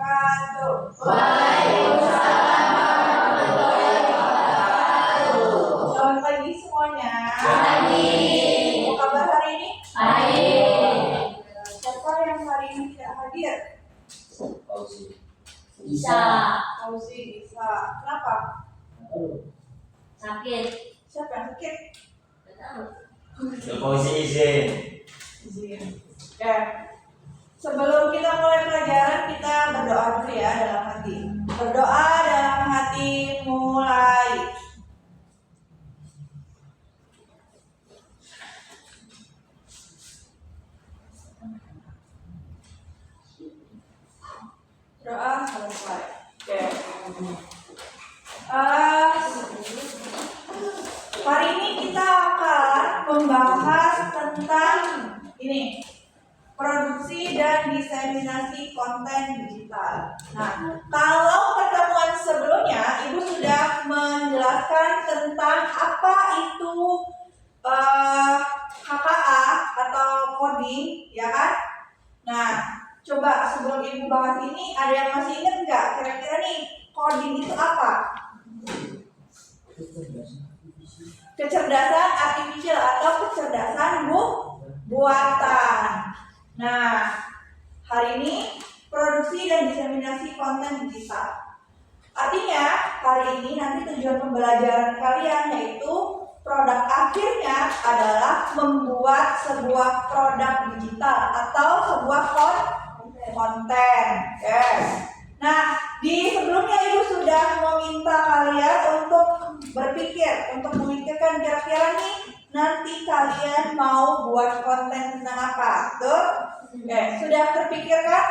wabarakatuh. Waalaikumsalam warahmatullahi wabarakatuh. Selamat pagi semuanya. Pagi. Apa kabar hari ini? Baik. Siapa yang hari ini tidak hadir? Bisa. Fauzi bisa. Kenapa? Sakit. Siapa yang sakit? Tidak tahu. Fauzi izin. Izin. Oke. Sebelum kita mulai pelajaran, kita berdoa dulu ya dalam hati. Berdoa dalam hati mulai. Doa selesai. Oke. Hari ini kita akan membahas tentang ini, produksi dan diseminasi konten digital. Nah, kalau pertemuan sebelumnya Ibu sudah menjelaskan tentang apa itu HKA atau coding, ya kan? Nah, coba sebelum Ibu bahas ini, ada yang masih ingat nggak kira-kira nih coding itu apa? Kecerdasan artifisial atau kecerdasan buatan. Nah, hari ini produksi dan diseminasi konten digital. Artinya, hari ini nanti tujuan pembelajaran kalian yaitu produk akhirnya adalah membuat sebuah produk digital atau sebuah konten. Yes. Nah, di sebelumnya Ibu sudah meminta kalian untuk berpikir, untuk memikirkan kira-kira nih nanti kalian mau buat konten tentang apa? Tuh? Oke, sudah terpikirkan?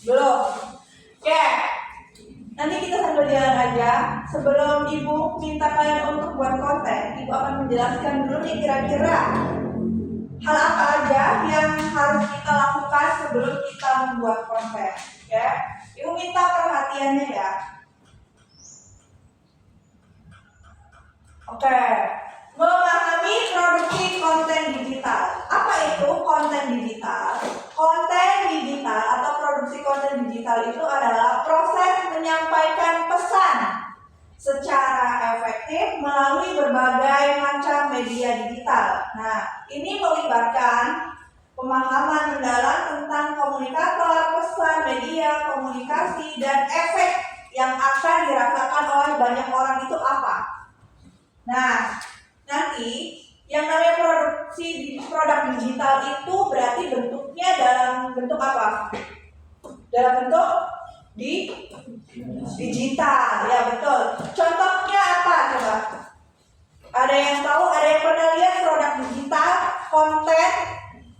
Belum. Oke. Nanti kita sambil jalan aja. Sebelum Ibu minta kalian untuk buat konten, Ibu akan menjelaskan dulu nih kira-kira hal apa aja yang harus kita lakukan sebelum kita membuat konten. Oke. Ibu minta perhatiannya ya. Oke. Memahami produksi konten digital. Apa itu konten digital? Konten digital atau produksi konten digital itu adalah proses menyampaikan pesan secara efektif melalui berbagai macam media digital. Nah, ini melibatkan pemahaman mendalam tentang komunikator, pesan, media, komunikasi, dan efek yang akan dirasakan oleh banyak orang itu apa? Nah, nanti yang namanya produksi produk digital itu berarti bentuknya dalam bentuk apa? Dalam bentuk digital, ya betul. Contohnya apa coba? Ada yang tahu? Ada yang pernah lihat produk digital, konten?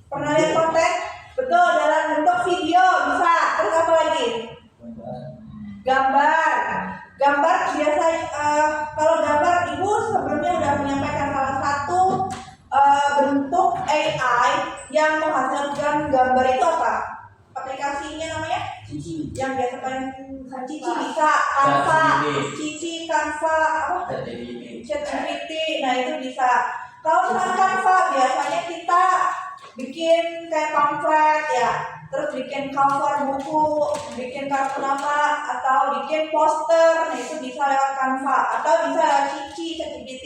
Pernah lihat konten? Betul, dalam bentuk video bisa. Terus apa lagi? Gambar. Gambar biasanya kalau gambar Ibu sebelumnya sudah menyampaikan salah satu bentuk AI yang menghasilkan gambar itu apa? Aplikasinya namanya? Cici. Yang biasa paling Cici bisa, Canva, Cici, Canva, apa? ChatGPT. Nah itu bisa. Kalau misalkan Canva biasanya kita bikin kayak pamflet ya, terus bikin cover buku, bikin kartu nama, atau bikin poster. Nah itu bisa lewat Canva atau bisa lewat Cici, ChatGPT.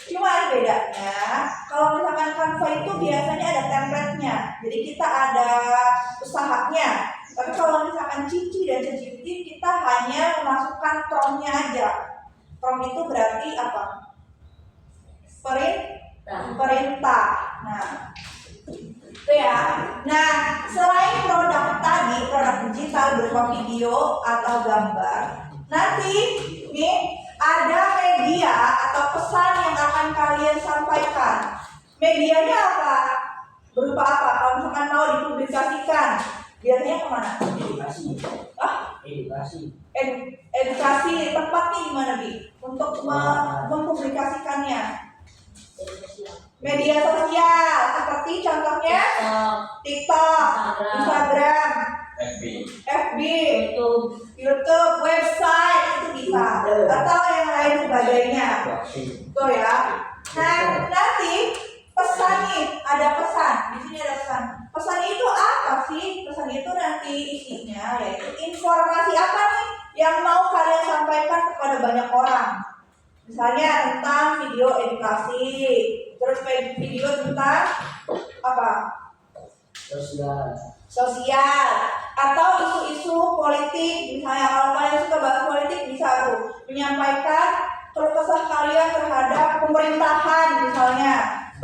Cuma bedanya kalau misalkan Canva itu biasanya ada template-nya, jadi kita ada usahanya. Tapi kalau misalkan Cici dan ChatGPT kita hanya memasukkan prompt-nya aja. Prompt itu berarti apa? Perintah. Nah, itu ya. Nah, selain produk tadi, produk digital berupa video atau gambar, nanti nih ada media atau pesan yang akan kalian sampaikan. Medianya apa? Berupa apa? Kalau misalkan mau dipublikasikan, biasanya kemana? Edukasi. Tempatnya di mana, Bi? Untuk mempublikasikannya. Media sosial seperti contohnya TikTok, Instagram, FB, YouTube, website itu bisa, atau yang lain sebagainya. Tuh ya. Nah, nanti pesan nih, ada pesan. Di sini ada pesan. Pesan itu apa sih? Pesan itu nanti isinya yaitu yang mau kalian sampaikan kepada banyak orang. Misalnya tentang video edukasi, terus video tentang apa? Sosial, atau isu-isu politik. Misalnya kalau kalian suka bahas politik, bisa tuh menyampaikan keluh kesah kalian terhadap pemerintahan misalnya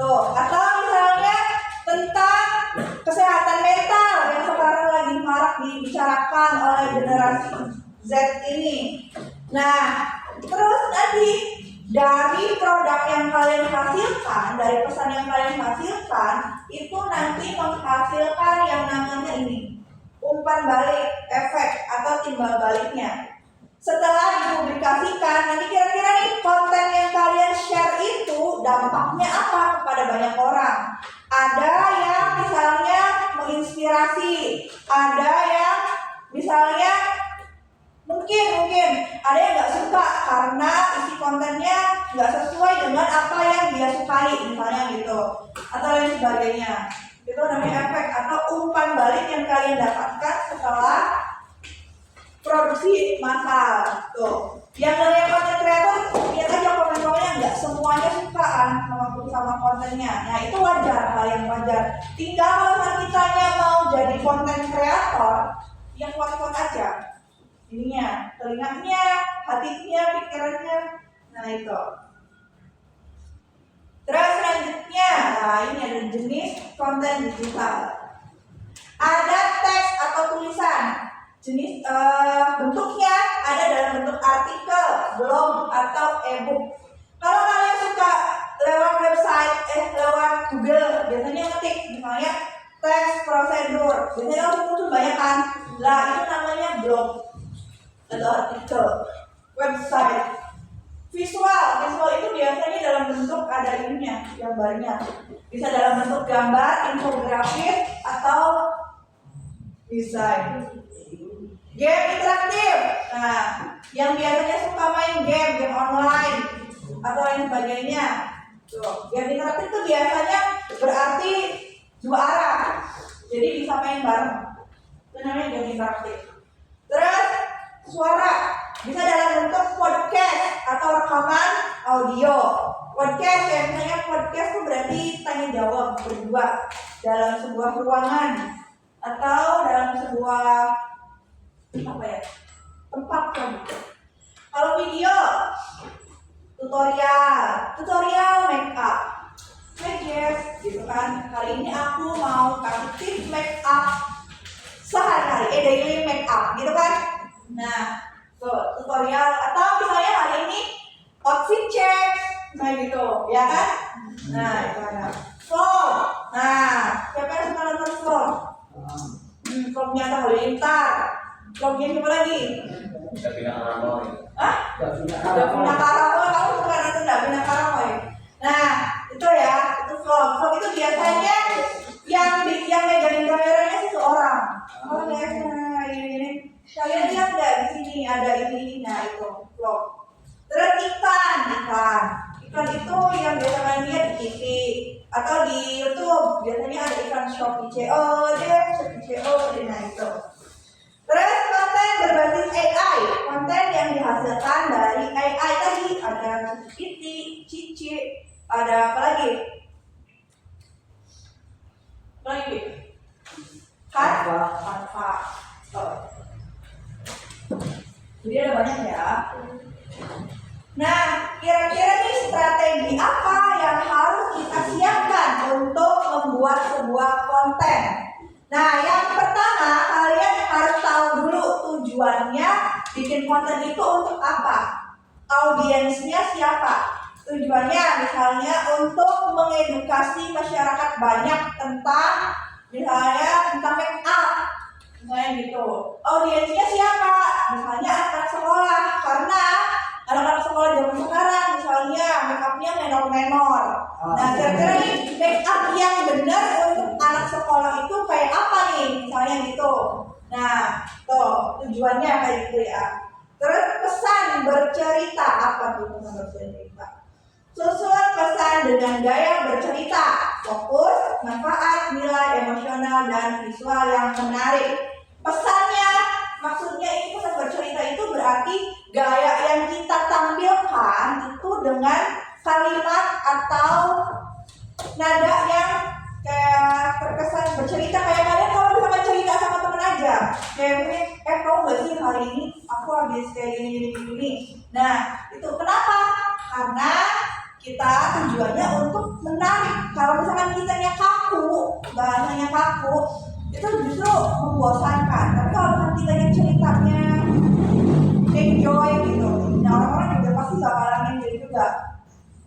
tuh, atau misalnya tentang kesehatan mental yang sekarang lagi marak dibicarakan oleh generasi Z ini. Nah, terus nanti dari produk yang kalian hasilkan, dari pesan yang kalian hasilkan, itu nanti menghasilkan yang namanya ini, umpan balik, efek atau timbal baliknya. Setelah dipublikasikan, nanti kira-kira nih konten yang kalian share itu dampaknya apa kepada banyak orang. Ada yang misalnya menginspirasi, ada yang misalnya mungkin ada yang nggak suka karena isi kontennya nggak sesuai dengan apa yang dia sukai, misalnya gitu, atau lain sebagainya. Itu namanya efek atau umpan balik yang kalian dapatkan setelah produksi massal. Tuh, yang namanya konten kreator, lihat aja komen-komennya nggak semuanya suka sama kontennya. Nah, itu wajar, hal yang wajar. Tinggal kalau kitanya mau jadi konten kreator, yang kuat-kuat aja. Ininya, telinganya, hatinya, pikirannya. Nah, itu. Terus selanjutnya, nah ini ada jenis konten digital. Ada teks atau tulisan. Jenis bentuknya ada dalam bentuk artikel, blog atau e-book. Kalau kalian suka lewat website, lewat Google, biasanya ngetik misalnya teks prosedur. Biasanya langsung muncul banyak kan. Lah, itu namanya blog atau artikel. Website. Visual itu biasanya dalam bentuk ada ininya, gambarnya. Bisa dalam bentuk gambar, infografis atau desain. Game interaktif. Nah, yang biasanya suka main game online atau lain sebagainya. Tuh, game interaktif itu biasanya berarti dua arah. Jadi bisa main bareng. Itu namanya game interaktif. Terus suara bisa dalam bentuk podcast atau rekaman audio. Podcast ya, misalnya podcast itu berarti tanya jawab berdua dalam sebuah ruangan atau dalam sebuah tempat kan. Kalau video tutorial make up, gitu kan. Hari ini aku mau kasih tips make up sehari-hari, daily make up, gitu kan. Nah, tutorial atau misalnya hari ini outfit check, nah gitu, ya kan? Nah, itu ada vlog. Nah, siapa yang suka nonton vlog? Vlognya Atta Halilintar. Vlognya siapa lagi? Davina Karamoy. Davina Karamoy. Kamu suka nonton Davina Karamoy? Nah, itu ya, itu vlog. Vlog itu biasanya yang megangin kameranya sih seorang. Oh ya, ini. Kalian lihat nggak di sini ada ini, nah itu vlog. Terus iklan itu yang biasa kalian lihat di TV atau di YouTube, biasanya ada iklan Shopee COD, nah itu. Terus konten berbasis AI, konten yang dihasilkan dari AI tadi ada GPT, Cici, ada apa lagi? Canva. Jadi ada banyak ya. Nah, kira-kira nih strategi apa yang harus kita siapkan untuk membuat sebuah konten? Nah, yang pertama kalian harus tahu dulu tujuannya bikin konten itu untuk apa? Audiensnya siapa? Tujuannya misalnya untuk mengedukasi masyarakat banyak tentang misalnya tentang make up. Misalnya gitu. Audiensnya siapa? Misalnya anak sekolah, karena anak-anak sekolah zaman sekarang misalnya make upnya menor-menor. Nah, kira-kira nih make up yang benar untuk anak sekolah itu kayak apa nih? Misalnya gitu. Nah, tuh tujuannya kayak gitu ya. Terus pesan bercerita, apa tuh pesan bercerita? Susun pesan dengan gaya bercerita, fokus, manfaat, nilai emosional dan visual yang menarik. Pesannya, maksudnya ini pesan bercerita itu berarti dengan kalimat atau nada yang kayak terkesan bercerita, kayak kalian kalau misalkan cerita sama temen aja kayak tau gak sih hari ini aku habis kayak gini. Nah itu kenapa? Karena kita tujuannya untuk menarik. Kalau misalkan kitanya kaku, bahasanya kaku, itu justru membosankan. Tapi kalau misalkan kitanya ceritanya enjoy gitu, nah orang-orang juga pasti bakalan enjoy juga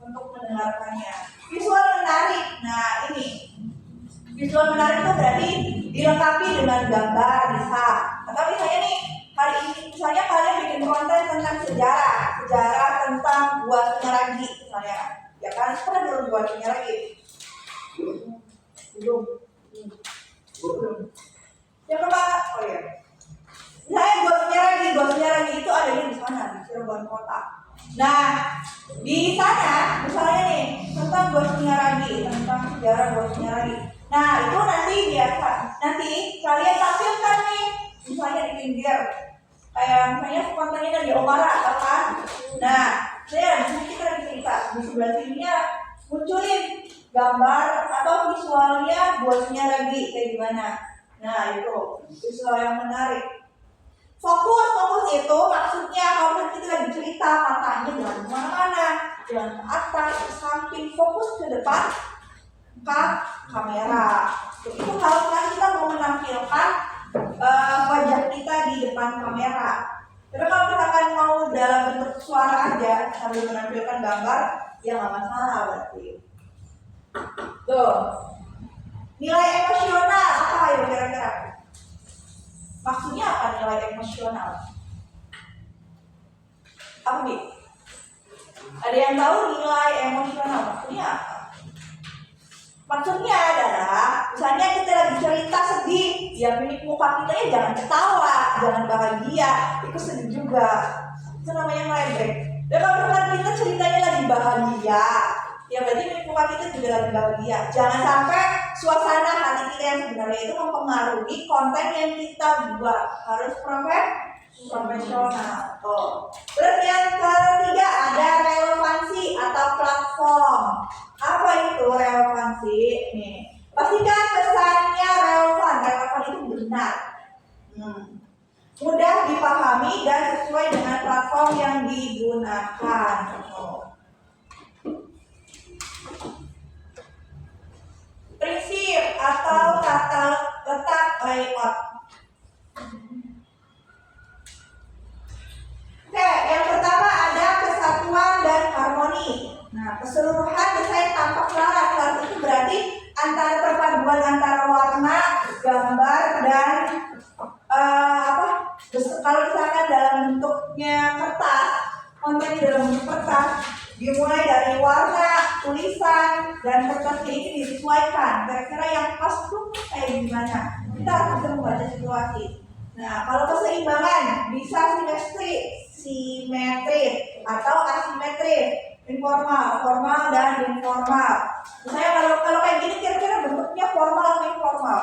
untuk mendengarkannya. Visual menarik. Nah ini visual menarik itu berarti dilengkapi dengan gambar bisa. Atau misalnya nih hari ini misalnya kalian bikin konten tentang sejarah tentang buah Sunyaragi misalnya, ya kan? Pernah belum buah Sunyaragi? Belum. Yang pertama, oh ya. Misalnya buah Sunyaragi itu adanya di sana di Cirebon kota. Nah di sana misalnya nih tentang buah Sunyaragi, tentang sejarah buah Sunyaragi. Nah itu nanti kalian tampilkan nih misalnya di pinggir kayak misalnya kontennya dari Omara atau kan. Nah saya di sini kita lagi cerita, di sebelah sininya munculin gambar atau visualnya buah Sunyaragi kayak gimana. Nah itu visual yang menarik. Fokus itu maksudnya kalau kita lagi cerita matanya jangan kemana-mana, jangan ke atas, ke samping, fokus ke depan ke kamera. Itu kalau kita mau menampilkan wajah kita di depan kamera. Tapi kalau misalkan mau dalam bentuk suara aja sambil menampilkan gambar, ya nggak masalah berarti. Tuh, nilai emosional apa ya kira-kira? Maksudnya apa nilai emosional? Apa nih? Ada yang tahu nilai emosional maksudnya apa? Maksudnya adalah misalnya kita lagi cerita sedih, ya mimik muka kita ya jangan ketawa, jangan bahagia, itu sedih juga. Itu namanya meledek. Dan kalau misalkan kita ceritanya lagi bahagia, ya berarti mimik muka kita juga lagi bahagia. Jangan sampai suasana hati kita yang sebenarnya itu mempengaruhi konten yang kita buat. Harus profesional. Terus yang ketiga ada relevansi atau platform. Apa itu relevansi? Nih, pastikan pesannya relevan itu benar. Mudah dipahami dan sesuai dengan platform yang digunakan. Prinsip atau tata letak layout. Oke, yang pertama ada kesatuan dan harmoni. Nah, keseluruhan desain tampak selaras. Itu berarti antara perpaduan antara warna, gambar dan kalau misalkan dalam bentuknya kertas, konten dalam bentuk kertas, dimulai dari warna, tulisan, dan kertasnya ini disesuaikan. Kira-kira yang pas tuh kayak gimana? Kita harus bisa membaca situasi. Nah, kalau keseimbangan bisa simetris atau asimetris, formal dan informal. Misalnya kalau kayak gini kira-kira bentuknya formal atau informal?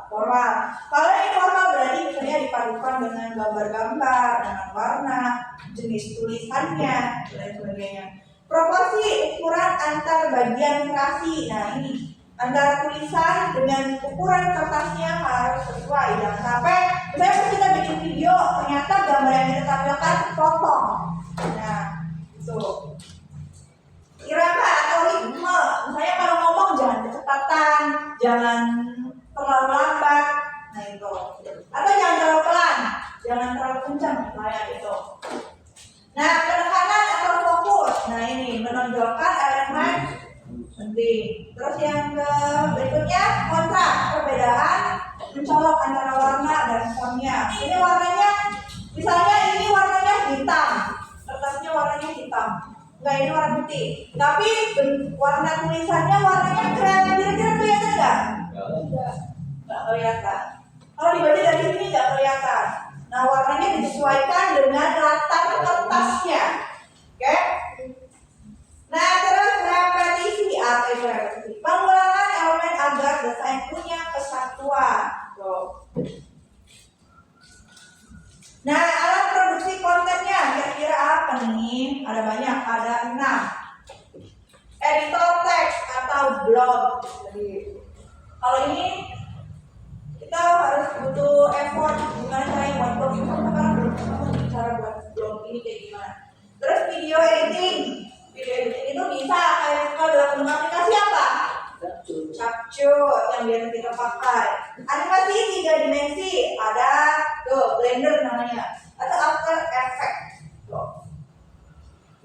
Formal. Kalau informal berarti misalnya dipadukan dengan gambar-gambar, dengan warna, jenis tulisannya, dan sebagainya. Proporsi ukuran antar bagian serasi. Nah ini antara tulisan dengan ukuran kertasnya harus sesuai. Jangan sampai misalnya kita bikin video ternyata gambar yang kita tampilkan potong. Nah itu irama atau ritme. Misalnya kalau ngomong jangan kecepatan, jangan terlalu lambat. Nah itu. Atau jangan terlalu pelan, jangan terlalu kencang. Kayak gitu. Nah penekanan atau fokus. Nah ini menonjolkan elemen penting. Terus yang berikutnya kontras, perbedaan mencolok antara warna dan fontnya. Ini warnanya, misalnya ini warnanya hitam, kertasnya warnanya hitam. Enggak, ini warna putih. Tapi warna tulisannya warnanya krem. Kira-kira kelihatan nggak? Nggak kelihatan. Kalau dibaca dari sini nggak kelihatan. Nah warnanya disesuaikan dengan latar kertasnya. Oke? Nah terus repetisi atau repetisi. Pengulangan elemen agar desain punya kesatuan. Nah alat produksi kontennya kira-kira apa nih? Ada banyak. ada 6. Editor teks atau blog. Jadi kalau ini kita harus butuh effort gimana caranya buat blog. Karena belum tahu cara buat blog ini kayak gimana. Terus video editing. Video editing itu bisa kayak kalau dalam bentuk aplikasi apa? Capcut yang biasa kita pakai. Animasi 3 dimensi ada tuh Blender namanya atau After Effects.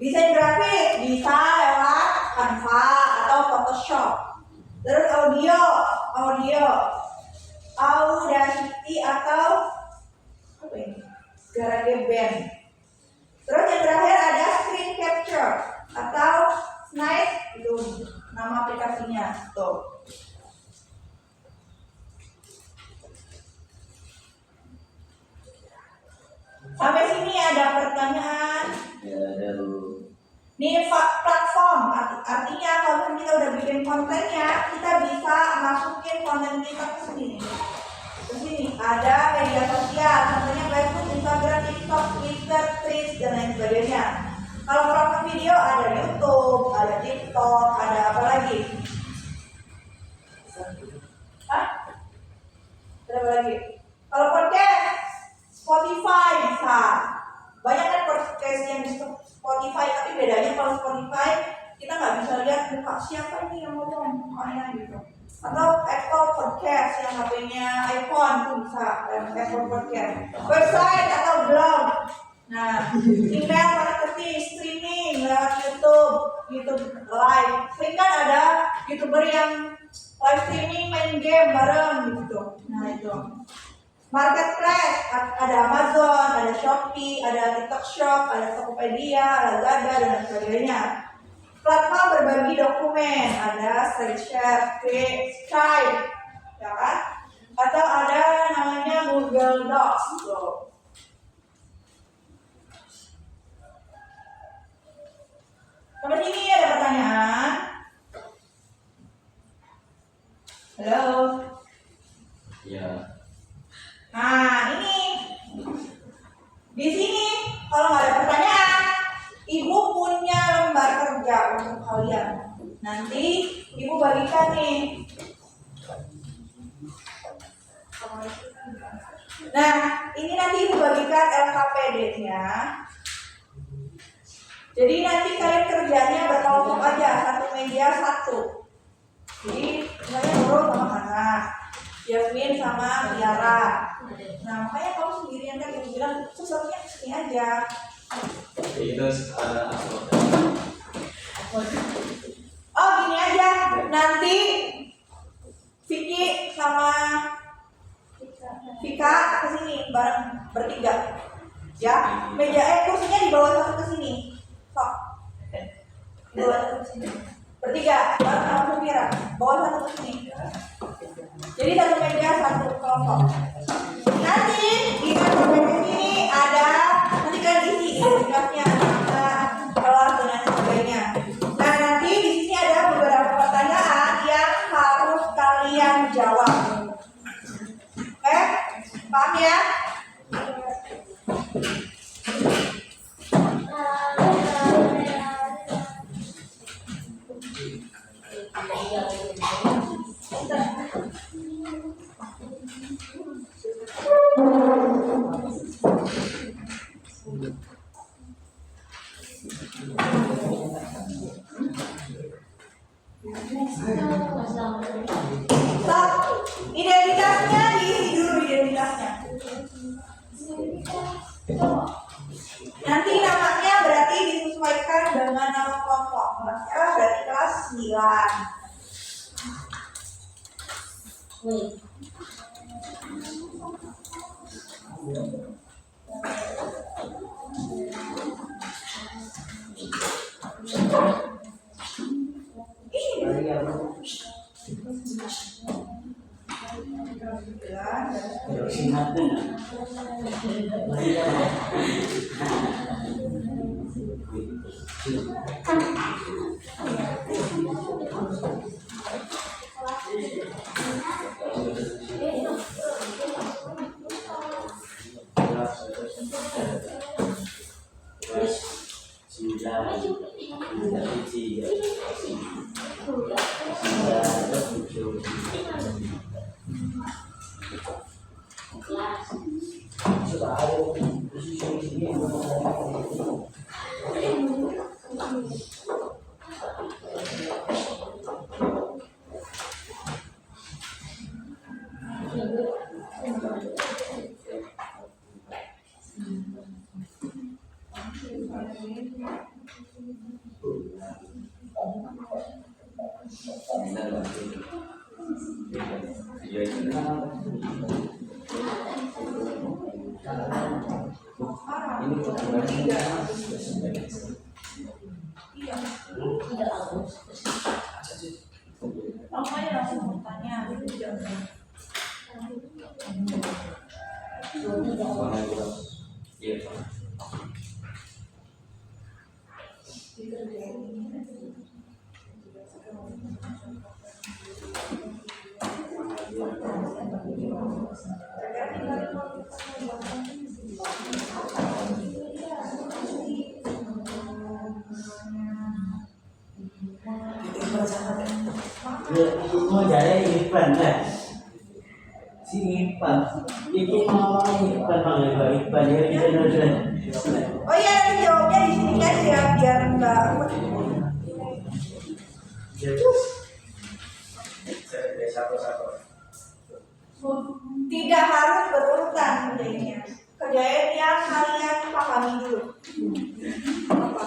Desain grafis bisa lewat Canva atau Photoshop. Terus audio Audacity atau apa ini? GarageBand. Terus yang terakhir ada Screen Capture atau Snide, itu nama aplikasinya tuh. Sampai sini ada pertanyaan? Ya, dulu. Ini platform, artinya kalau kita udah bikin kontennya, kita bisa masukin konten kita ke sini. Ke sini ada media sosial, contohnya Facebook, Instagram, TikTok, Twitter, Threads, dan lain sebagainya. Kalau platform video ada YouTube, ada TikTok, ada apa lagi? Hah? Ada apa lagi? Kalau podcast, Spotify bisa. Banyak kan podcast yang di Spotify, tapi bedanya kalau Spotify kita nggak bisa lihat muka siapa ini yang ngomong mukanya gitu. Atau Apple Podcast yang HP-nya iPhone tuh bisa Apple Podcast. Website atau blog. Nah, email marketing, streaming lewat YouTube live. Sering kan ada YouTuber yang live streaming main game bareng gitu. Nah itu. Marketplace, ada Amazon, ada Shopee, ada TikTok Shop, ada Tokopedia, Lazada, dan lain sebagainya. Platform berbagi dokumen, ada SlideShare, Skype, ya kan? Atau ada namanya Google Docs. Tuh. Sampai sini ada pertanyaan? Halo? Ya. Nah, ini di sini kalau nggak ada pertanyaan, ibu punya lembar kerja untuk kalian. Nanti ibu bagikan nih. Nah, ini nanti ibu bagikan LKPD-nya. Jadi nanti kalian kerjanya berkelompok aja, satu meja satu. Jadi misalnya Nurul sama Hana, Yasmin sama Tiara. Nah, makanya kamu sendirian kan ibu bilang sesuatunya kesini aja. Itu Oh gini aja, nanti Vicky sama Vika kesini bareng bertiga. Ya, meja kursinya dibawa satu kesini. Sok, dibawa satu kesini. Bertiga, bareng sama Sufira, bawa satu kesini. Jadi satu meja satu kelompok. Nanti di kantor ini ada nanti kalian isi identitasnya, kelas dan lain sebagainya. Nah nanti di sini ada beberapa pertanyaan yang harus kalian jawab. Oke, paham ya? Identitasnya diisi dulu identitasnya. Nanti namanya berarti disesuaikan dengan nama kelompok. Kelasnya berarti kelas 9. Iya. Makanya langsung bertanya. Mau jadi Ipan kan? Si Ipan, bikin mau Ipan panggil Ipan ya kita. Oh iya, nanti jawabnya di sini aja biar enggak tidak harus berurutan kerjanya. Kerjain yang kalian pahami dulu. Apa?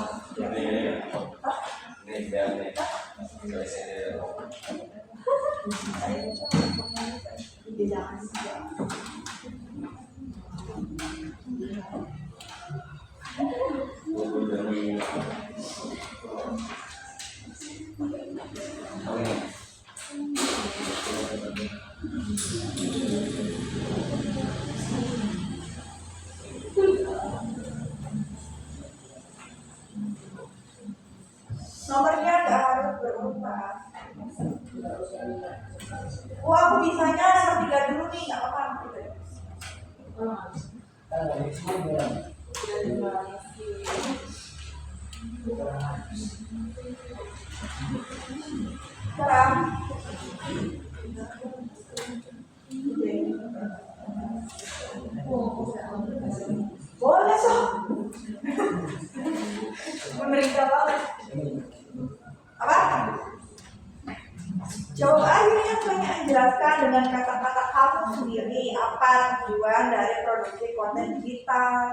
Nomornya nggak harus berurutan. Oh, aku bisanya nomor 3 dulu nih, nggak apa-apa. Sekarang boleh sob. Pemerintah banget. Apa? Coba aja yang banyak jelaskan dengan kata-kata kamu sendiri apa tujuan dari produksi konten digital.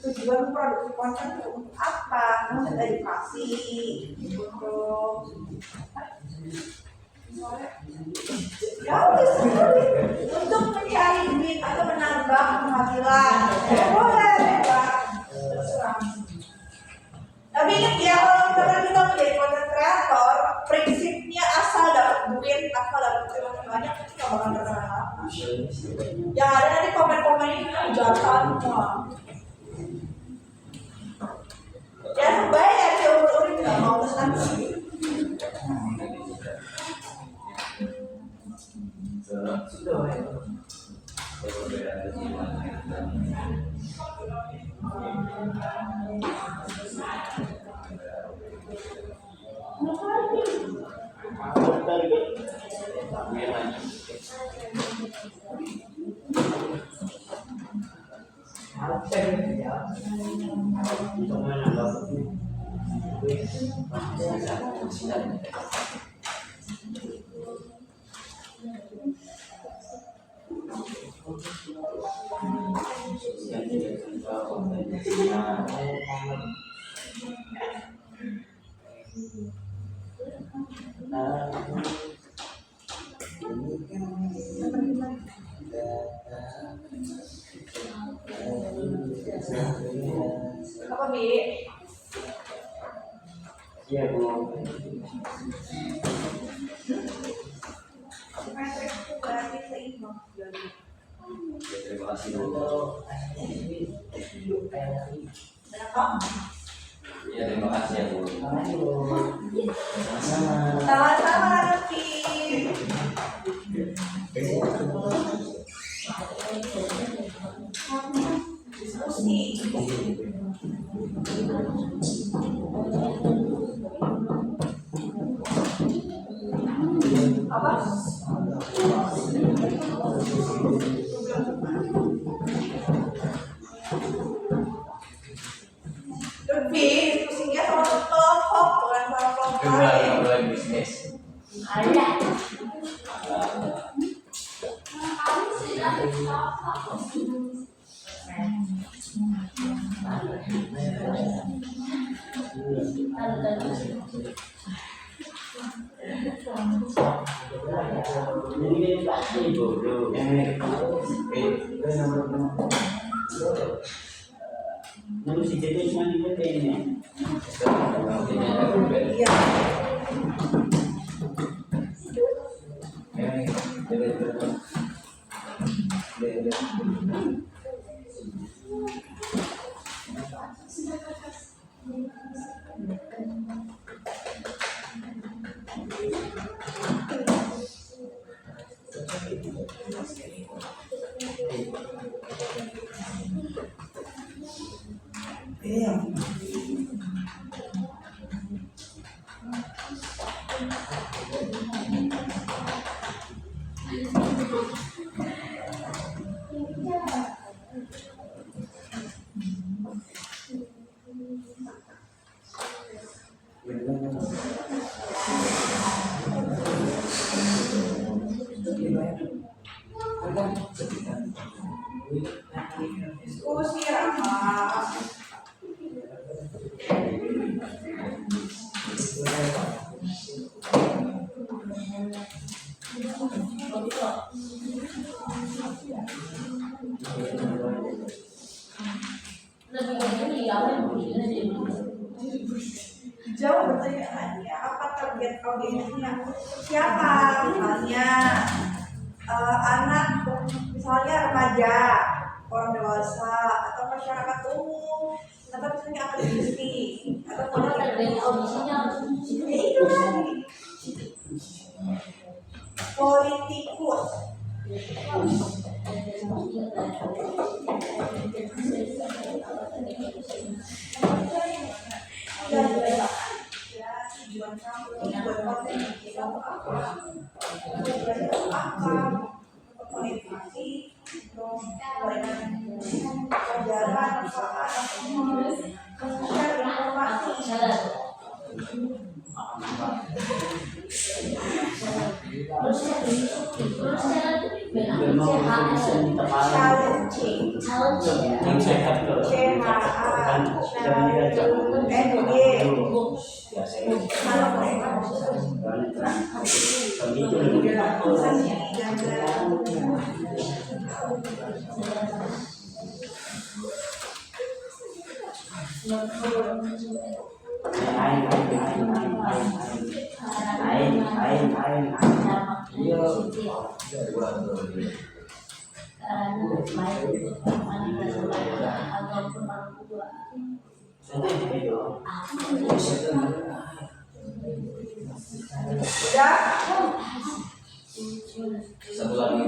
Tujuan produksi konten itu untuk apa? Untuk edukasi, untuk mencari duit atau menambah penghasilan. Boleh, Pak. Terserah. Tapi ingat ya, kalau misalkan kita menjadi content creator, prinsipnya asal dapat duit, asal dapat uang banyak, kita bakal terkenal. Yang ada nanti komen-komen ini hujatan semua. Ya sebaik ya, urut-urut nggak mau pesan. Apa Bi? Iya Bu. Terima kasih Bu. Ya terima kasih ya Bu. Sama-sama Raffi. Diskusi. Lebih diskusinya sama kelompok bukan sama kelompok lain. Dua bisnis. Ada. Ini pasti bodoh. Lalu si jadi cuma ini ini. Iya. Iya. Diskusi ramah. Jauh pertanyaannya, apa target audiensnya? Siapa? Misalnya anak, misalnya remaja, orang dewasa, atau masyarakat umum, atau misalnya akademisi, atau ya itu tadi. Politikus. Tujuan kamu, tujuan konten kita apa? Motivasi, pelajaran, share informasi. Yang sehat tuh. Udah? Satu lagi.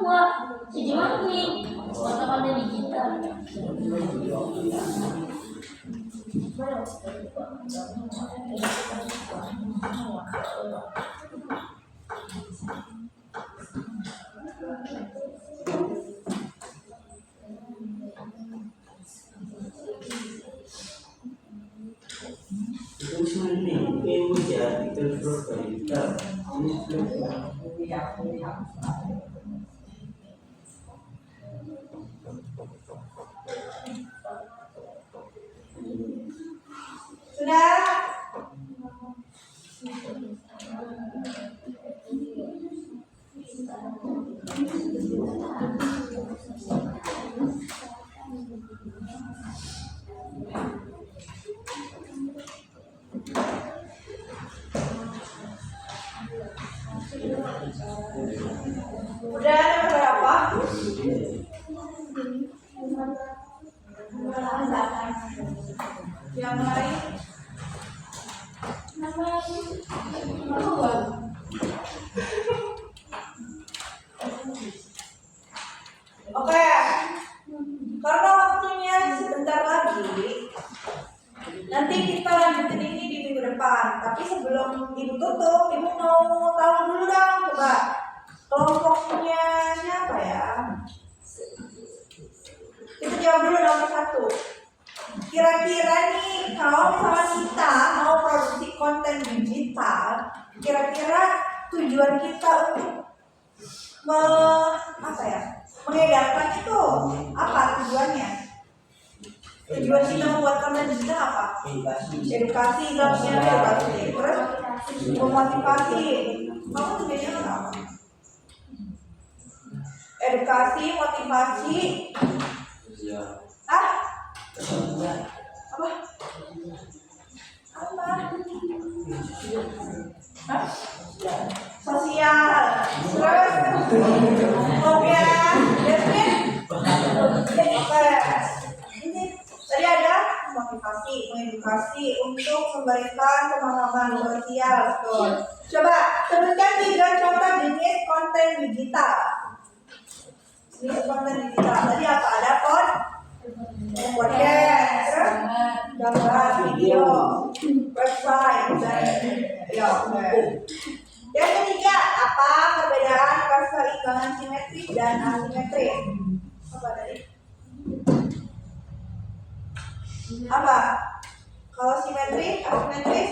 Wah, jadi mana nih? Foto-foto digital. Itu cuma ini, ilmu jadi terus kita. Sudah? Oke, karena waktunya sebentar lagi, nanti kita lanjutin ini di minggu depan. Tapi sebelum ibu tutup, ibu mau tahu dulu dong, coba kelompoknya siapa ya? Kita jawab dulu nomor 1. Kira-kira nih, kalau misalnya kita mau produksi konten digital, kira-kira tujuan kita untuk mengedarkan itu apa tujuannya? Tujuan kita membuat konten digital apa? Edukasi, edukasi. Terus memotivasi. Kamu tujuannya apa? Edukasi, motivasi. Apa? Hah? Sosial. Terus oke, Desmin. Oke. Ini tadi ada motivasi, mengedukasi untuk memberikan pemahaman sosial. Betul. Coba sebutkan 3 contoh jenis konten digital. Jenis konten digital. Tadi apa? Ada podcast, terus gambar, video, website, dan ya. Yang ketiga, apa perbedaan keseimbangan simetris dan asimetris? Apa tadi? Apa? Kalau simetris, asimetris?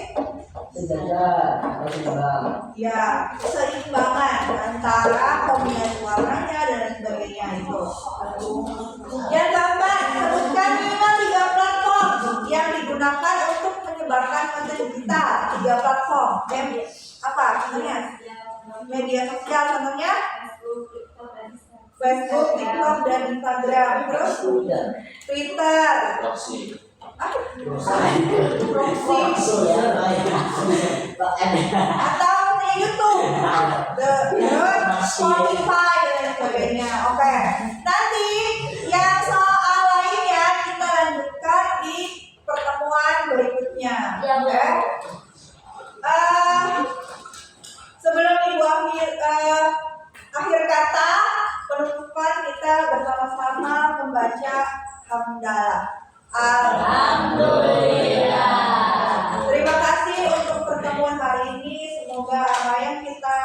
Ya, keseimbangan antara kombinasi warnanya dan sebagainya itu. Yang keempat, sebutkan minimal 3 platform yang digunakan untuk menyebarkan konten digital. 3 platform. Apa contohnya? Media sosial contohnya? Facebook, TikTok, dan Instagram. Terus Twitter. Proxy. Proxy. Atau YouTube, Spotify dan sebagainya. Oke. Nanti yang soal lainnya kita lanjutkan di pertemuan berikutnya. Oke. Sebelum ibu akhir kata penutupan, kita bersama-sama membaca hamdalah. Alhamdulillah. Terima kasih untuk pertemuan hari ini. Semoga apa yang kita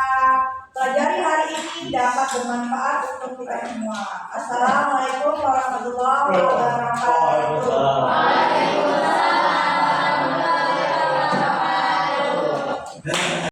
pelajari hari ini dapat bermanfaat untuk kita semua. Assalamualaikum warahmatullahi wabarakatuh.